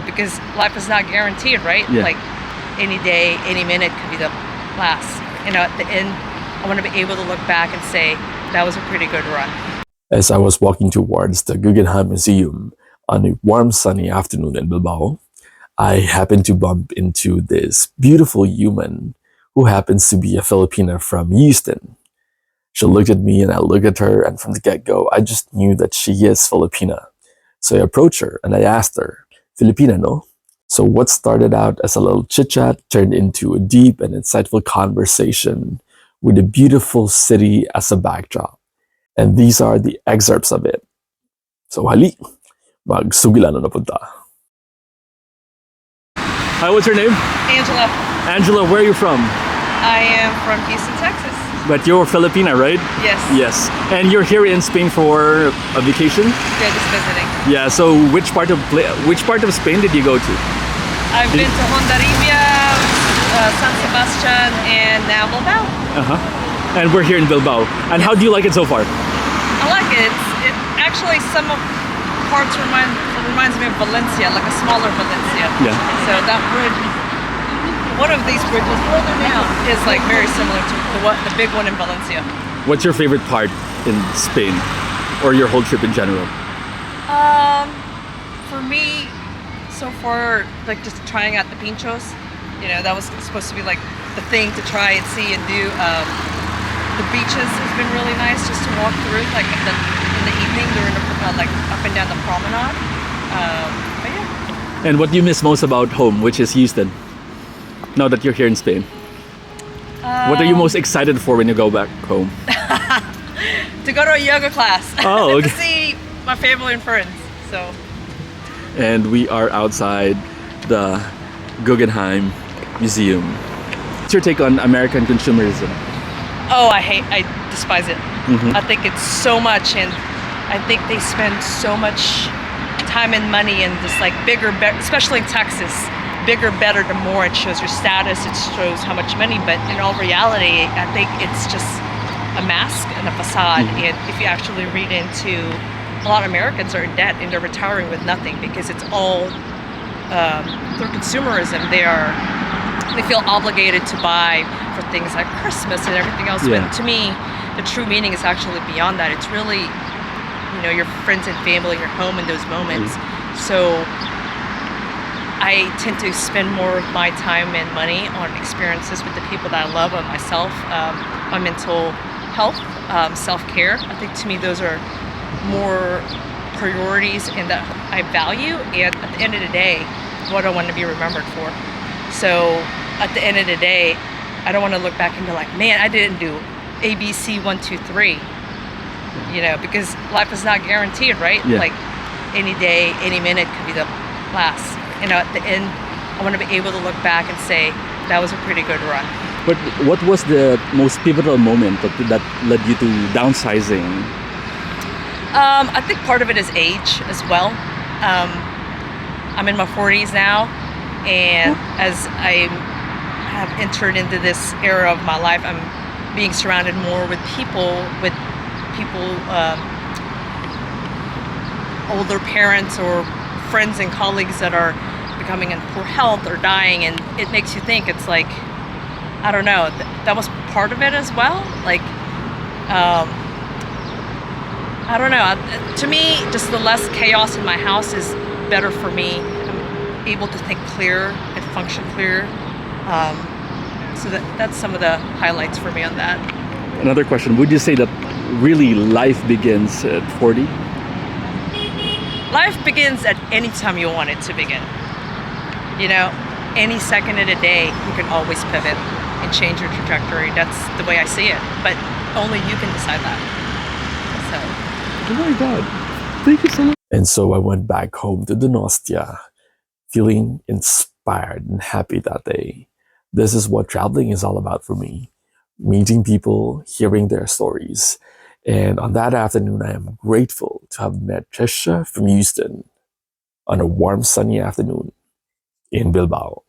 because life is not guaranteed, right? Yeah. Like any day, any minute could be the last. At the end, I want to be able to look back and say, that was a pretty good run. As I was walking towards the Guggenheim Museum on a warm, sunny afternoon in Bilbao, I happened to bump into this beautiful human who happens to be a Filipina from Houston. She looked at me and I looked at her, and from the get-go, I just knew that she is Filipina. So I approached her and I asked her, Filipina, no? So what started out as a little chit-chat turned into a deep and insightful conversation with a beautiful city as a backdrop. And these are the excerpts of it. So hali, magsugilan na punta. Hi, what's your name? Angela. Angela, where are you from? I am from Houston, Texas. But you're Filipina, right? Yes. Yes. And you're here in Spain for a vacation? Yeah, just visiting. Yeah, so which part of Spain did you go to? I've been to Hondarribia, San Sebastian, and now Bilbao. And we're here in Bilbao. And how do you like it so far? I like it. It actually, some of parts reminds me of Valencia, like a smaller Valencia. Yeah. So that bridge, one of these bridges further down, is like very similar to the big one in Valencia. What's your favorite part in Spain, or your whole trip in general? For me, so far, like just trying out the pinchos. That was supposed to be like the thing to try and see and do. The beaches has been really nice just to walk through, like in the evening during like up and down the promenade. But yeah. And what do you miss most about home, which is Houston? Now that you're here in Spain, what are you most excited for when you go back home? To go to a yoga class. Oh, okay. To see my family and friends. So. And we are outside the Guggenheim Museum. What's your take on American consumerism? Oh, I despise it. I think it's so much, and I think they spend so much time and money and just like bigger, especially in Texas, bigger, better, the more. It shows your status, it shows how much money, but in all reality, I think it's just a mask and a facade. And if you actually read into, a lot of Americans are in debt and they're retiring with nothing because it's all through consumerism. They feel obligated to buy for things like Christmas and everything else. Yeah. But to me, the true meaning is actually beyond that. It's really, your friends and family, your home in those moments. So I tend to spend more of my time and money on experiences with the people that I love, on myself, my mental health, self-care. I think to me those are more priorities and that I value. And at the end of the day, what I want to be remembered for. So at the end of the day, I don't want to look back and be like, man, I didn't do ABC 1, 2, 3. Because life is not guaranteed, right? Yeah. Like any day, any minute could be the last. At the end, I want to be able to look back and say, that was a pretty good run. But what was the most pivotal moment that led you to downsizing? I think part of it is age as well. I'm in my 40s now, and as I have entered into this era of my life, I'm being surrounded more with people, older parents or friends and colleagues that are becoming in poor health or dying, and it makes you think. It's like, I don't know, that was part of it as well. Like, I don't know. To me, just the less chaos in my house is better for me. I'm able to think clear and function clear. So that's some of the highlights for me on that. Another question, would you say that really life begins at 40? Life begins at any time you want it to begin. Any second of the day, you can always pivot and change your trajectory. That's the way I see it. But only you can decide that. So. Oh my God. Thank you so much. And so I went back home to Donostia, feeling inspired and happy that day. This is what traveling is all about for me. Meeting people, hearing their stories. And on that afternoon, I am grateful to have met Trisha from Houston on a warm, sunny afternoon in Bilbao.